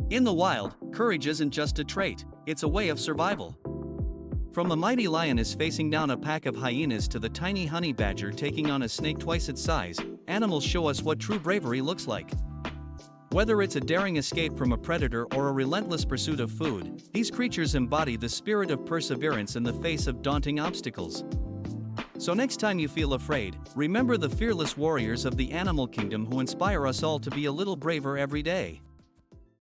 In the wild, courage isn't just a trait, it's a way of survival. From a mighty lioness facing down a pack of hyenas to the tiny honey badger taking on a snake twice its size, animals show us what true bravery looks like. Whether it's a daring escape from a predator or a relentless pursuit of food, these creatures embody the spirit of perseverance in the face of daunting obstacles. So next time you feel afraid, remember the fearless warriors of the animal kingdom who inspire us all to be a little braver every day.